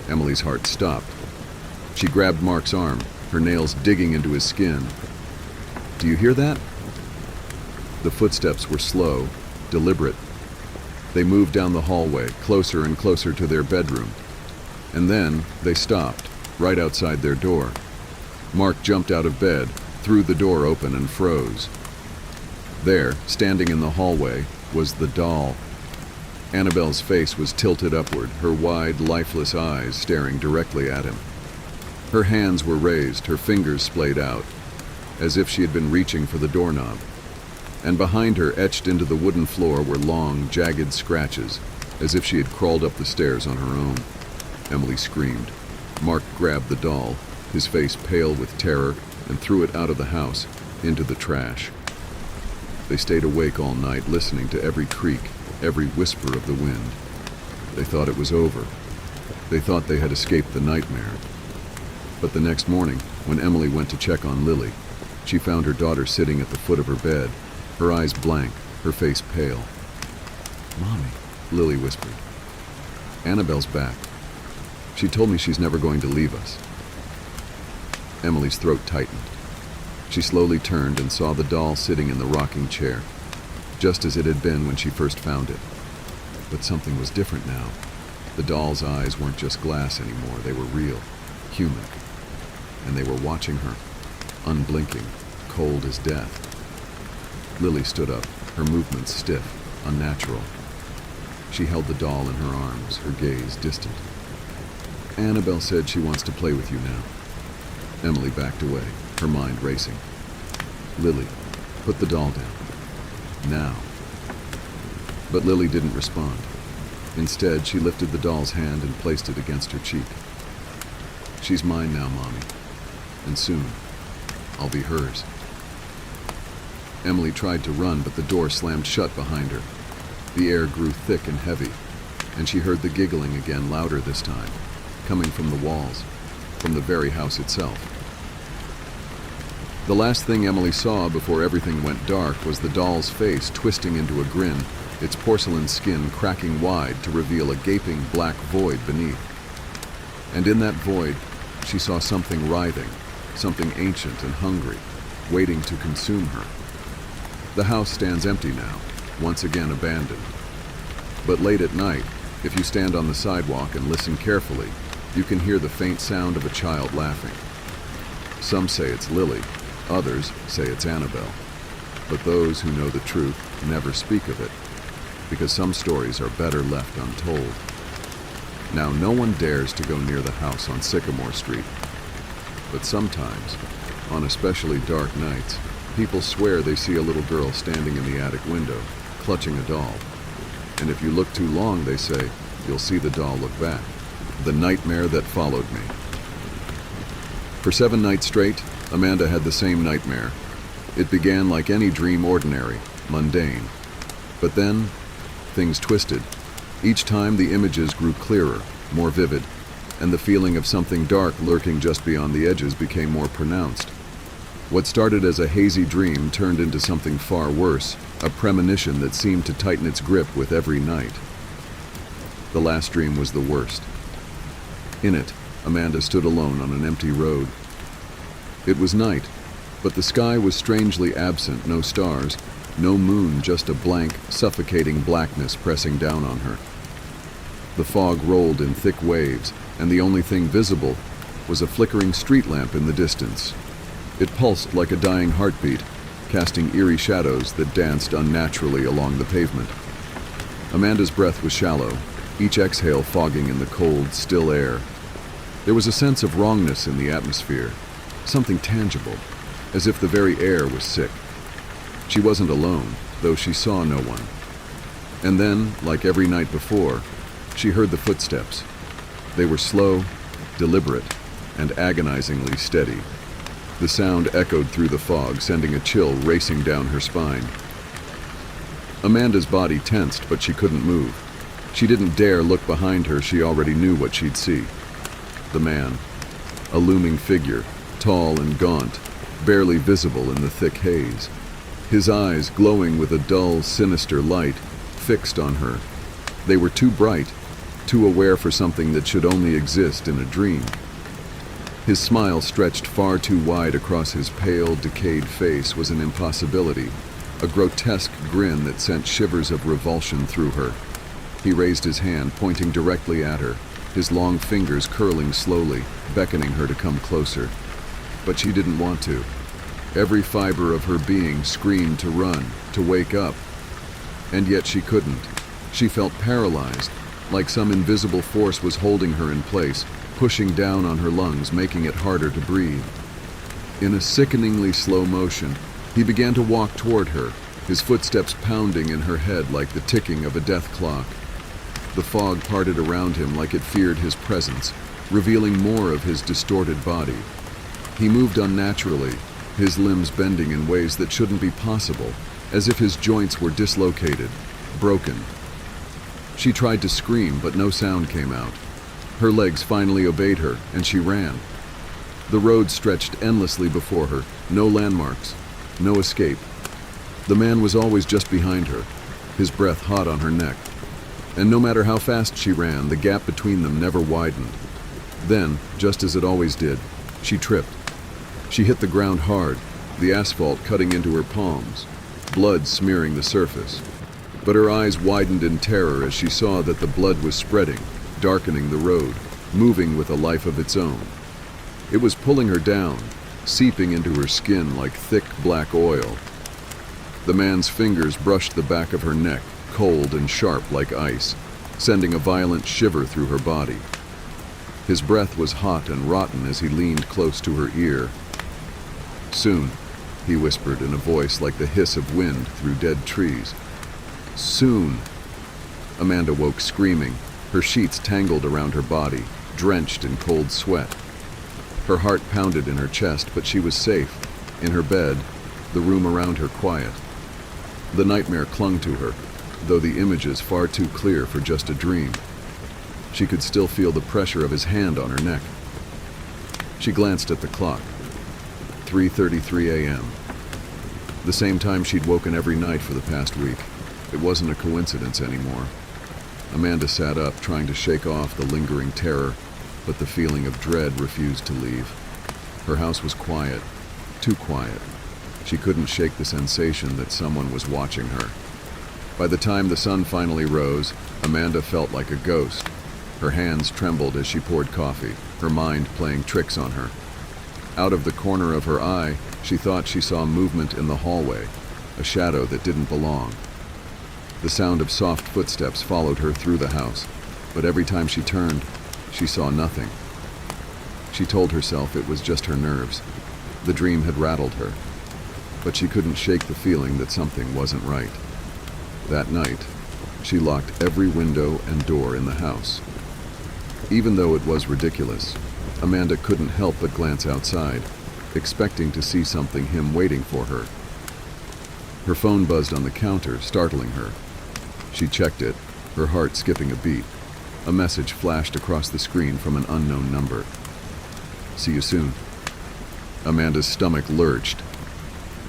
Emily's heart stopped. She grabbed Mark's arm, her nails digging into his skin. "Do you hear that?" The footsteps were slow, deliberate. They moved down the hallway, closer and closer to their bedroom. And then they stopped, right outside their door. Mark jumped out of bed, threw the door open and froze. There, standing in the hallway, was the doll. Annabelle's face was tilted upward, her wide, lifeless eyes staring directly at him. Her hands were raised, her fingers splayed out, as if she had been reaching for the doorknob. And behind her, etched into the wooden floor, were long, jagged scratches, as if she had crawled up the stairs on her own. Emily screamed. Mark grabbed the doll, his face pale with terror, and threw it out of the house, into the trash. They stayed awake all night, listening to every creak, every whisper of the wind. They thought it was over. They thought they had escaped the nightmare. But the next morning, when Emily went to check on Lily, she found her daughter sitting at the foot of her bed, her eyes blank, her face pale. "Mommy," Lily whispered. "Annabelle's back. She told me she's never going to leave us." Emily's throat tightened. She slowly turned and saw the doll sitting in the rocking chair, just as it had been when she first found it. But something was different now. The doll's eyes weren't just glass anymore, they were real, human. And they were watching her, unblinking, cold as death. Lily stood up, her movements stiff, unnatural. She held the doll in her arms, her gaze distant. "Annabelle said she wants to play with you now." Emily backed away, her mind racing. "Lily, put the doll down. Now." But Lily didn't respond. Instead, she lifted the doll's hand and placed it against her cheek. "She's mine now, Mommy. And soon, I'll be hers." Emily tried to run, but the door slammed shut behind her. The air grew thick and heavy, and she heard the giggling again, louder this time, coming from the walls, from the very house itself. The last thing Emily saw before everything went dark was the doll's face twisting into a grin, its porcelain skin cracking wide to reveal a gaping black void beneath. And in that void, she saw something writhing, something ancient and hungry, waiting to consume her. The house stands empty now, once again abandoned. But late at night, if you stand on the sidewalk and listen carefully, you can hear the faint sound of a child laughing. Some say it's Lily, others say it's Annabelle. But those who know the truth never speak of it, because some stories are better left untold. Now, no one dares to go near the house on Sycamore Street, but sometimes, on especially dark nights, people swear they see a little girl standing in the attic window, clutching a doll. And if you look too long, they say, you'll see the doll look back. The nightmare that followed me. For 7 nights straight, Amanda had the same nightmare. It began like any dream, ordinary, mundane. But then, things twisted. Each time the images grew clearer, more vivid, and the feeling of something dark lurking just beyond the edges became more pronounced. What started as a hazy dream turned into something far worse, a premonition that seemed to tighten its grip with every night. The last dream was the worst. In it, Amanda stood alone on an empty road. It was night, but the sky was strangely absent, no stars, no moon, just a blank, suffocating blackness pressing down on her. The fog rolled in thick waves, and the only thing visible was a flickering street lamp in the distance. It pulsed like a dying heartbeat, casting eerie shadows that danced unnaturally along the pavement. Amanda's breath was shallow, each exhale fogging in the cold, still air. There was a sense of wrongness in the atmosphere, something tangible, as if the very air was sick. She wasn't alone, though she saw no one. And then, like every night before, she heard the footsteps. They were slow, deliberate, and agonizingly steady. The sound echoed through the fog, sending a chill racing down her spine. Amanda's body tensed, but she couldn't move. She didn't dare look behind her. She already knew what she'd see. The man, a looming figure, tall and gaunt, barely visible in the thick haze. His eyes, glowing with a dull, sinister light, fixed on her. They were too bright, too aware for something that should only exist in a dream. His smile, stretched far too wide across his pale, decayed face, was an impossibility, a grotesque grin that sent shivers of revulsion through her. He raised his hand, pointing directly at her, his long fingers curling slowly, beckoning her to come closer. But she didn't want to. Every fiber of her being screamed to run, to wake up. And yet she couldn't. She felt paralyzed, like some invisible force was holding her in place, pushing down on her lungs, making it harder to breathe. In a sickeningly slow motion, he began to walk toward her, his footsteps pounding in her head like the ticking of a death clock. The fog parted around him like it feared his presence, revealing more of his distorted body. He moved unnaturally, his limbs bending in ways that shouldn't be possible, as if his joints were dislocated, broken. She tried to scream, but no sound came out. Her legs finally obeyed her, and she ran. The road stretched endlessly before her, no landmarks, no escape. The man was always just behind her, his breath hot on her neck. And no matter how fast she ran, the gap between them never widened. Then, just as it always did, she tripped. She hit the ground hard, the asphalt cutting into her palms, blood smearing the surface. But her eyes widened in terror as she saw that the blood was spreading, darkening the road, moving with a life of its own. It was pulling her down, seeping into her skin like thick black oil. The man's fingers brushed the back of her neck, cold and sharp like ice, sending a violent shiver through her body. His breath was hot and rotten as he leaned close to her ear. "Soon," he whispered in a voice like the hiss of wind through dead trees. "Soon." Amanda woke screaming, her sheets tangled around her body, drenched in cold sweat. Her heart pounded in her chest, but she was safe, in her bed, the room around her quiet. The nightmare clung to her, though the images far too clear for just a dream. She could still feel the pressure of his hand on her neck. She glanced at the clock. 3:33 a.m. The same time she'd woken every night for the past week. It wasn't a coincidence anymore. Amanda sat up, trying to shake off the lingering terror, but the feeling of dread refused to leave. Her house was quiet, too quiet. She couldn't shake the sensation that someone was watching her. By the time the sun finally rose, Amanda felt like a ghost. Her hands trembled as she poured coffee, her mind playing tricks on her. Out of the corner of her eye, she thought she saw movement in the hallway. a shadow that didn't belong. The sound of soft footsteps followed her through the house, but every time she turned, she saw nothing. She told herself it was just her nerves. The dream had rattled her, but she couldn't shake the feeling that something wasn't right. That night, she locked every window and door in the house. Even though it was ridiculous, Amanda couldn't help but glance outside, expecting to see him waiting for her. Her phone buzzed on the counter, startling her. She checked it, her heart skipping a beat. A message flashed across the screen from an unknown number. "See you soon." Amanda's stomach lurched.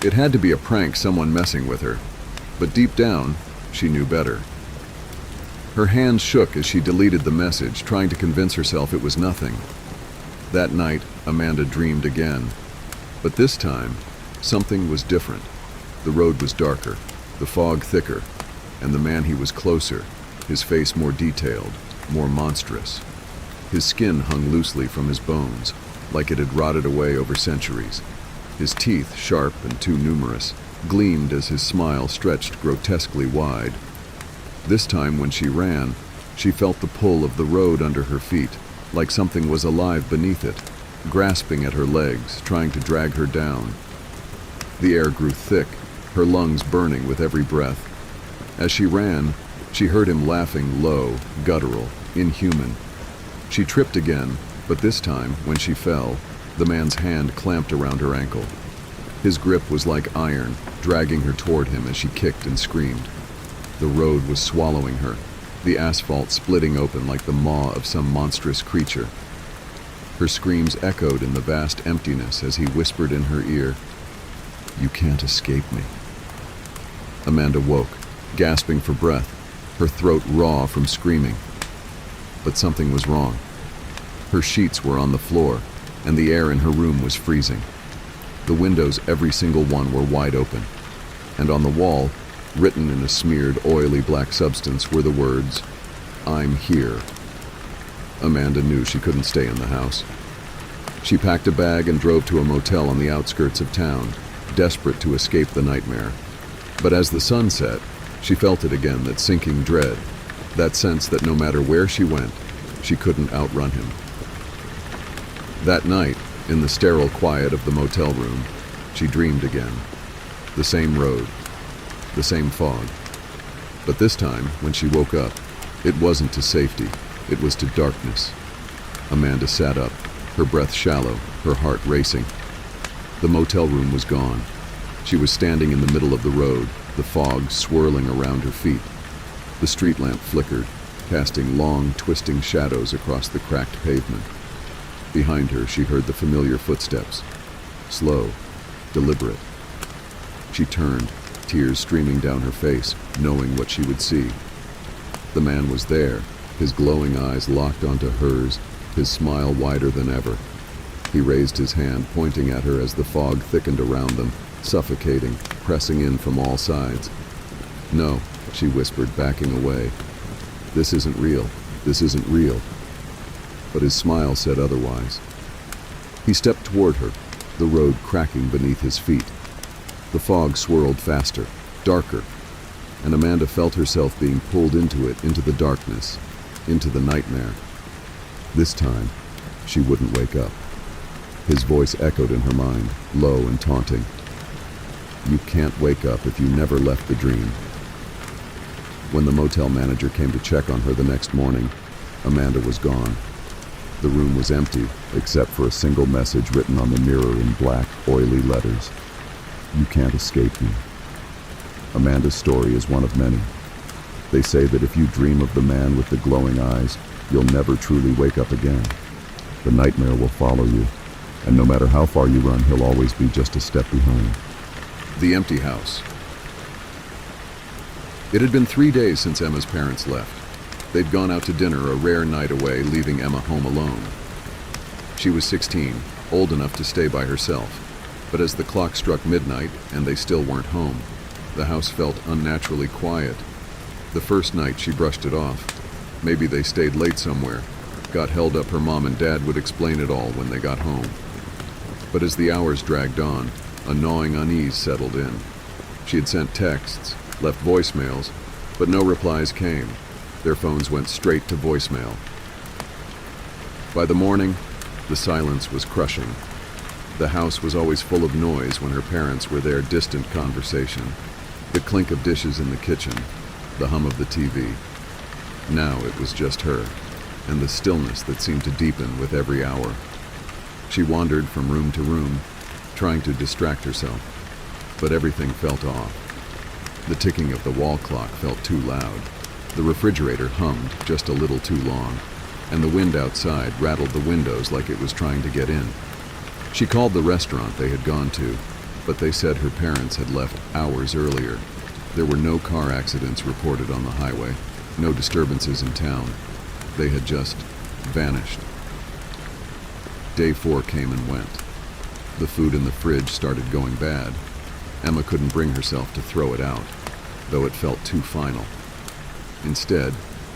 It had to be a prank, someone messing with her, but deep down, she knew better. Her hands shook as she deleted the message, trying to convince herself it was nothing. That night, Amanda dreamed again. But this time, something was different. The road was darker, the fog thicker, and the man he was closer, his face more detailed, more monstrous. His skin hung loosely from his bones, like it had rotted away over centuries. His teeth, sharp and too numerous, gleamed as his smile stretched grotesquely wide. This time when she ran, she felt the pull of the road under her feet, like something was alive beneath it, grasping at her legs, trying to drag her down. The air grew thick, her lungs burning with every breath. As she ran, she heard him laughing low, guttural, inhuman. She tripped again, but this time, when she fell, the man's hand clamped around her ankle. His grip was like iron, dragging her toward him as she kicked and screamed. The road was swallowing her, the asphalt splitting open like the maw of some monstrous creature. Her screams echoed in the vast emptiness as he whispered in her ear, "You can't escape me." Amanda woke, gasping for breath, her throat raw from screaming. But something was wrong. Her sheets were on the floor, and the air in her room was freezing. The windows, every single one, were wide open, and on the wall, written in a smeared, oily black substance, were the words, "I'm here." Amanda knew she couldn't stay in the house. She packed a bag and drove to a motel on the outskirts of town, desperate to escape the nightmare. But as the sun set, she felt it again, that sinking dread, that sense that no matter where she went, she couldn't outrun him. That night, in the sterile quiet of the motel room, she dreamed again. The same road, the same fog. But this time, when she woke up, it wasn't to safety, it was to darkness. Amanda sat up, her breath shallow, her heart racing. The motel room was gone. She was standing in the middle of the road, the fog swirling around her feet. The street lamp flickered, casting long, twisting shadows across the cracked pavement. Behind her, she heard the familiar footsteps, slow, deliberate. She turned, tears streaming down her face, knowing what she would see. The man was there, his glowing eyes locked onto hers, his smile wider than ever. He raised his hand, pointing at her as the fog thickened around them, suffocating, pressing in from all sides. "No," she whispered, backing away. "This isn't real. This isn't real." But his smile said otherwise. He stepped toward her, the road cracking beneath his feet. The fog swirled faster, darker, and Amanda felt herself being pulled into it, into the darkness, into the nightmare. This time, she wouldn't wake up. His voice echoed in her mind, low and taunting. "You can't wake up if you never left the dream." When the motel manager came to check on her the next morning, Amanda was gone. The room was empty, except for a single message written on the mirror in black, oily letters. "You can't escape me." Amanda's story is one of many. They say that if you dream of the man with the glowing eyes, you'll never truly wake up again. The nightmare will follow you, and no matter how far you run, he'll always be just a step behind. The empty house. It had been 3 days since Emma's parents left. They'd gone out to dinner, a rare night away, leaving Emma home alone. She was 16, old enough to stay by herself, but as the clock struck midnight and they still weren't home, the house felt unnaturally quiet. The first night she brushed it off. Maybe they stayed late somewhere, got held up. Her mom and dad would explain it all when they got home. But as the hours dragged on, a gnawing unease settled in. She had sent texts, left voicemails, but no replies came. Their phones went straight to voicemail. By the morning, the silence was crushing. The house was always full of noise when her parents were there, distant conversation, the clink of dishes in the kitchen, the hum of the TV. Now it was just her, and the stillness that seemed to deepen with every hour. She wandered from room to room, trying to distract herself, but everything felt off. The ticking of the wall clock felt too loud. The refrigerator hummed just a little too long, and the wind outside rattled the windows like it was trying to get in. She called the restaurant they had gone to, but they said her parents had left hours earlier. There were no car accidents reported on the highway, no disturbances in town. They had just vanished. Day 4 came and went. The food in the fridge started going bad. Emma couldn't bring herself to throw it out, though it felt too final. Instead,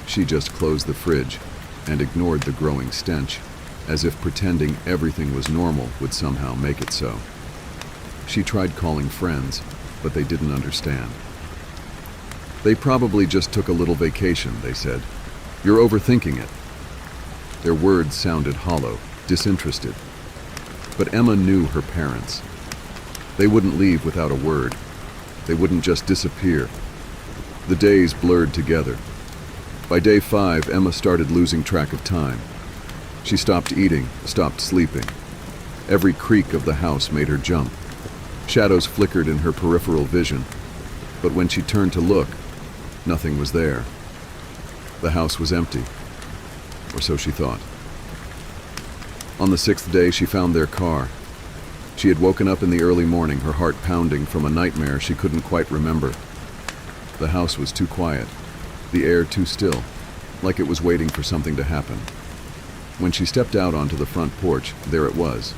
she just closed the fridge and ignored the growing stench, as if pretending everything was normal would somehow make it so. She tried calling friends, but they didn't understand. They probably just took a little vacation, they said. You're overthinking it. Their words sounded hollow, disinterested. But Emma knew her parents. They wouldn't leave without a word. They wouldn't just disappear. The days blurred together. By day 5, Emma started losing track of time. She stopped eating, stopped sleeping. Every creak of the house made her jump. Shadows flickered in her peripheral vision, but when she turned to look, nothing was there. The house was empty, or so she thought. On the 6th day, she found their car. She had woken up in the early morning, her heart pounding from a nightmare she couldn't quite remember. The house was too quiet, the air too still, like it was waiting for something to happen. When she stepped out onto the front porch, there it was,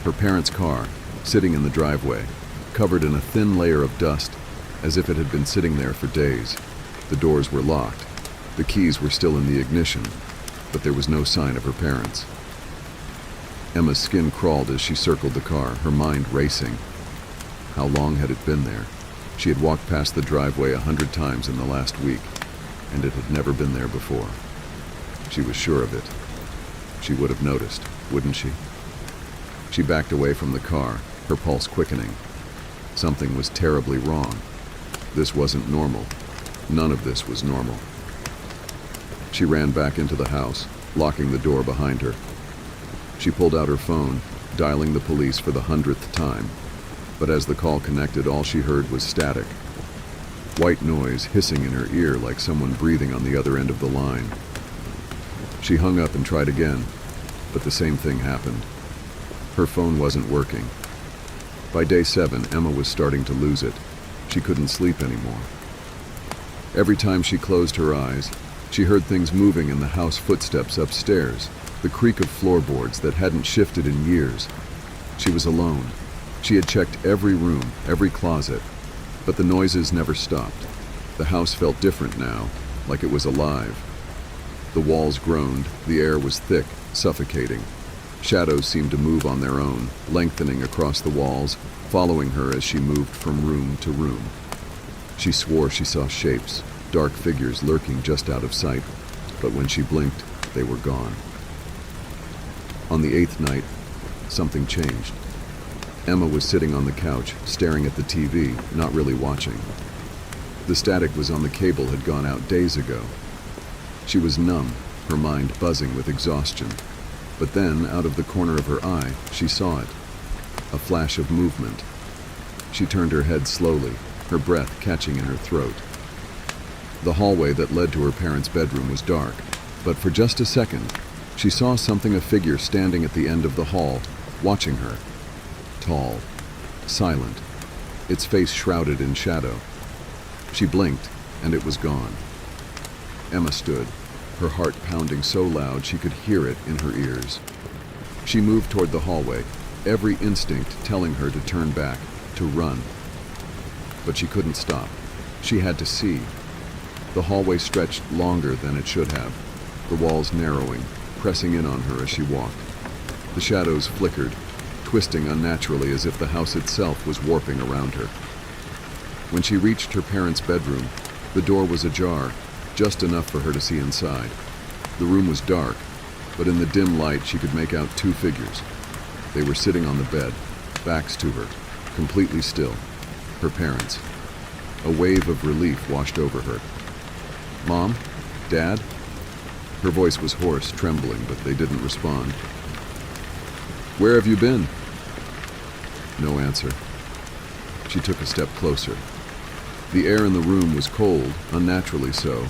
her parents' car, sitting in the driveway, covered in a thin layer of dust, as if it had been sitting there for days. The doors were locked. The keys were still in the ignition, but there was no sign of her parents. Emma's skin crawled as she circled the car, her mind racing. How long had it been there? She had walked past the driveway 100 times in the last week, and it had never been there before. She was sure of it. She would have noticed, wouldn't she? She backed away from the car, her pulse quickening. Something was terribly wrong. This wasn't normal. None of this was normal. She ran back into the house, locking the door behind her. She pulled out her phone, dialing the police for the 100th time. But as the call connected, all she heard was static. White noise hissing in her ear like someone breathing on the other end of the line. She hung up and tried again, but the same thing happened. Her phone wasn't working. By day 7, Emma was starting to lose it. She couldn't sleep anymore. Every time she closed her eyes, she heard things moving in the house, footsteps upstairs, the creak of floorboards that hadn't shifted in years. She was alone. She had checked every room, every closet, but the noises never stopped. The house felt different now, like it was alive. The walls groaned, the air was thick, suffocating. Shadows seemed to move on their own, lengthening across the walls, following her as she moved from room to room. She swore she saw shapes, dark figures lurking just out of sight, but when she blinked, they were gone. On the 8th night, something changed. Emma was sitting on the couch, staring at the TV, not really watching. The static was on the cable had gone out days ago. She was numb, her mind buzzing with exhaustion. But then, out of the corner of her eye, she saw it. A flash of movement. She turned her head slowly, her breath catching in her throat. The hallway that led to her parents' bedroom was dark, but for just a second, she saw something, a figure standing at the end of the hall, watching her. Tall, silent, its face shrouded in shadow. She blinked, and it was gone. Emma stood, her heart pounding so loud she could hear it in her ears. She moved toward the hallway, every instinct telling her to turn back, to run. But she couldn't stop. She had to see. The hallway stretched longer than it should have, the walls narrowing, pressing in on her as she walked. The shadows flickered, twisting unnaturally as if the house itself was warping around her. When she reached her parents' bedroom, the door was ajar, just enough for her to see inside. The room was dark, but in the dim light she could make out two figures. They were sitting on the bed, backs to her, completely still. Her parents. A wave of relief washed over her. "Mom? Dad?" Her voice was hoarse, trembling, but they didn't respond. "Where have you been?" No answer. She took a step closer. The air in the room was cold, unnaturally so,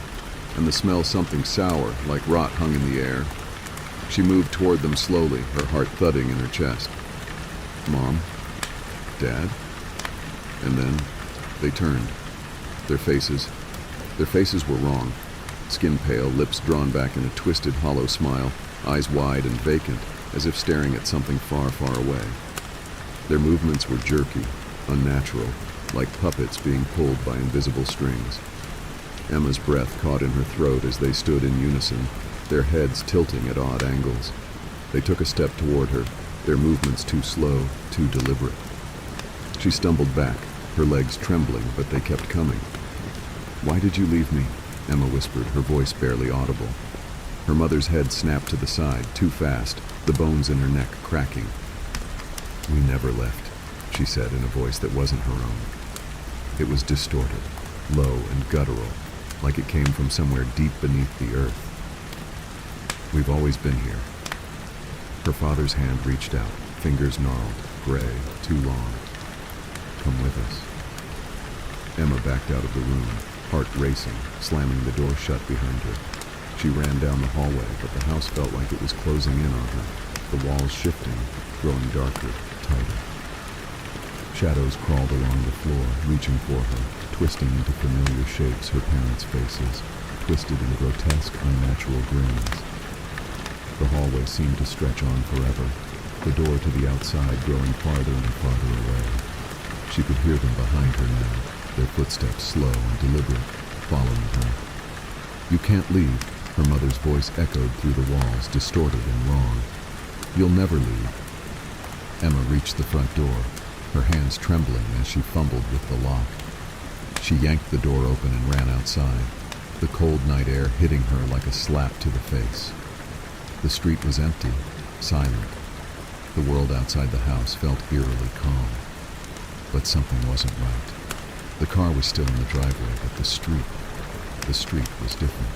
and the smell something sour, like rot, hung in the air. She moved toward them slowly, her heart thudding in her chest. "Mom? Dad?" And then they turned. Their faces were wrong. Skin pale, lips drawn back in a twisted, hollow smile, eyes wide and vacant, as if staring at something far, far away. Their movements were jerky, unnatural, like puppets being pulled by invisible strings. Emma's breath caught in her throat as they stood in unison, their heads tilting at odd angles. They took a step toward her, their movements too slow, too deliberate. She stumbled back, her legs trembling, but they kept coming. "Why did you leave me?" Emma whispered, her voice barely audible. Her mother's head snapped to the side, too fast, the bones in her neck cracking. "We never left," she said in a voice that wasn't her own. It was distorted, low and guttural, like it came from somewhere deep beneath the earth. "We've always been here." Her father's hand reached out, fingers gnarled, gray, too long. "Come with us." Emma backed out of the room, heart racing, slamming the door shut behind her. She ran down the hallway, but the house felt like it was closing in on her, the walls shifting, growing darker, tighter. Shadows crawled along the floor, reaching for her, twisting into familiar shapes, her parents' faces, twisted in grotesque, unnatural grins. The hallway seemed to stretch on forever, the door to the outside growing farther and farther away. She could hear them behind her now, their footsteps slow and deliberate, following her. "You can't leave," her mother's voice echoed through the walls, distorted and wrong. "You'll never leave." Emma reached the front door, her hands trembling as she fumbled with the lock. She yanked the door open and ran outside, the cold night air hitting her like a slap to the face. The street was empty, silent. The world outside the house felt eerily calm. But something wasn't right. The car was still in the driveway, but the street was different.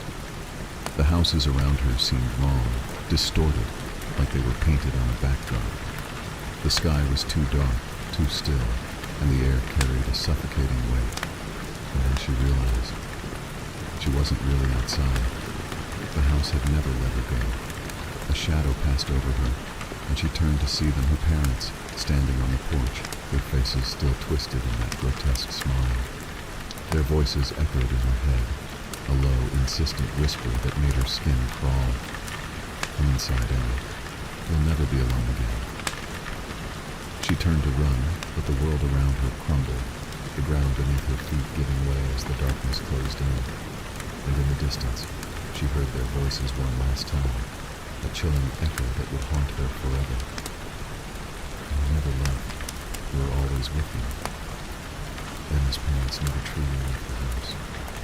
The houses around her seemed wrong, distorted, like they were painted on a backdrop. The sky was too dark, too still, and the air carried a suffocating weight. And then she realized she wasn't really outside. The house had never let her go. A shadow passed over her, and she turned to see them, her parents, standing on the porch, their faces still twisted in that grotesque smile. Their voices echoed in her head, a low, insistent whisper that made her skin crawl. "Come inside, Emma. You'll never be alone again." She turned to run, but the world around her crumbled, the ground beneath her feet giving way as the darkness closed in. And in the distance, she heard their voices one last time, a chilling echo that would haunt her forever. "You never left. You were always with me." Emma's parents never truly left the house,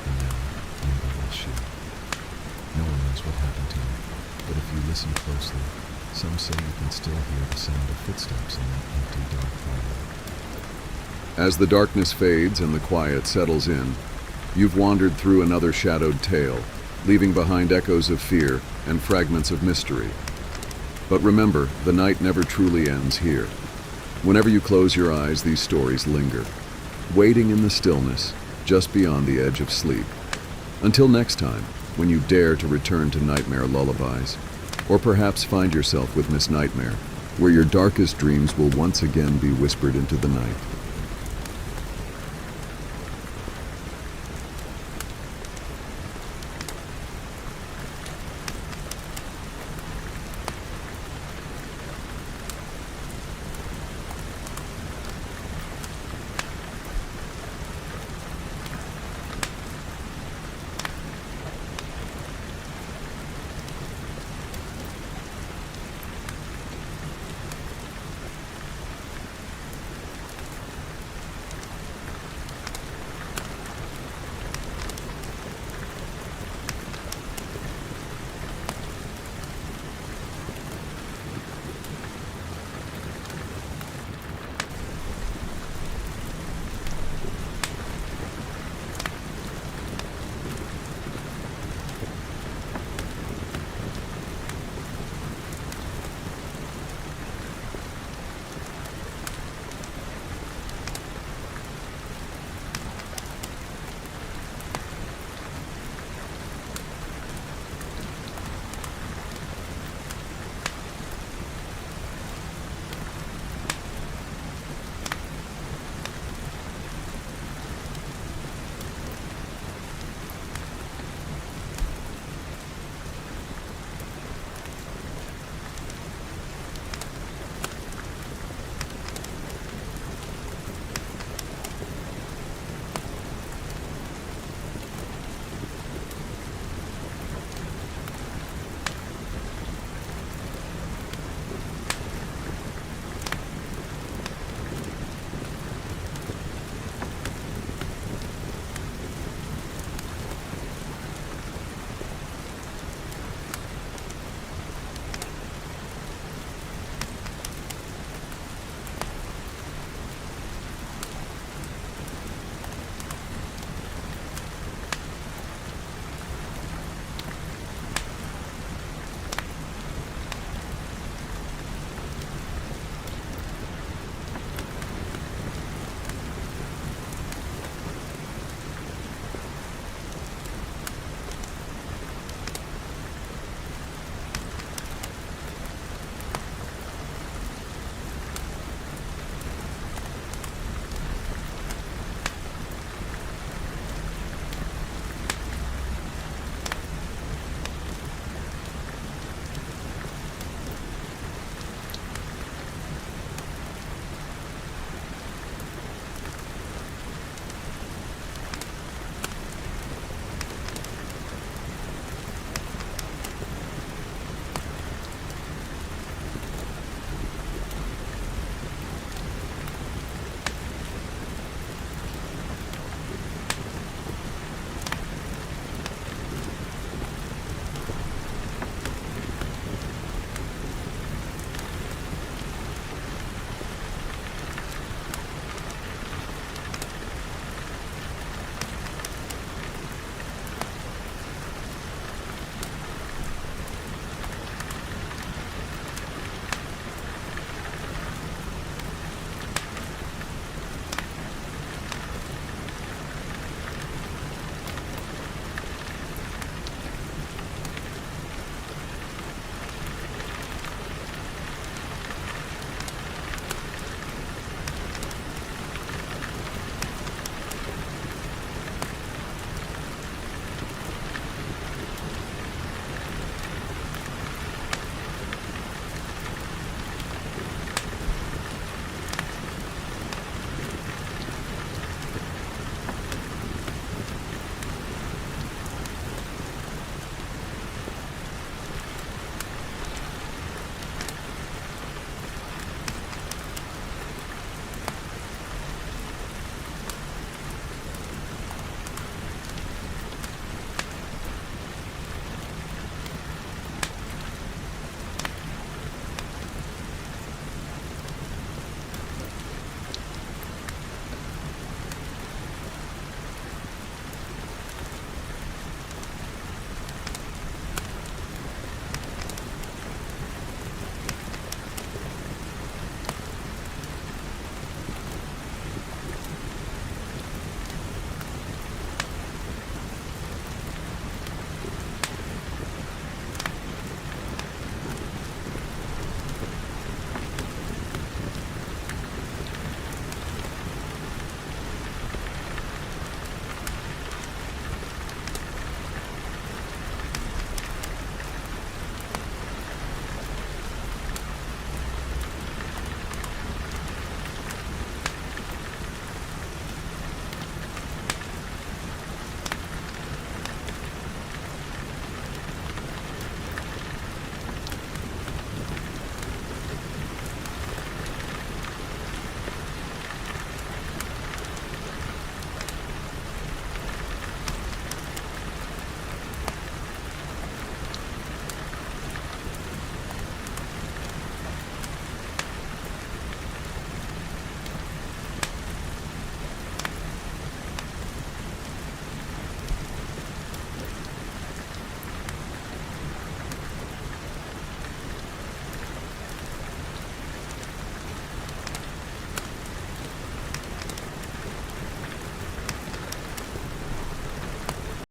and now neither will she. No one knows what happened to her, but if you listen closely, some say you can still hear the sound of footsteps in that empty, dark hallway. As the darkness fades and the quiet settles in, you've wandered through another shadowed tale, leaving behind echoes of fear and fragments of mystery. But remember, the night never truly ends here. Whenever you close your eyes, these stories linger, waiting in the stillness, just beyond the edge of sleep. Until next time, when you dare to return to Nightmare Lullabies, or perhaps find yourself with Miss Nightmare, where your darkest dreams will once again be whispered into the night.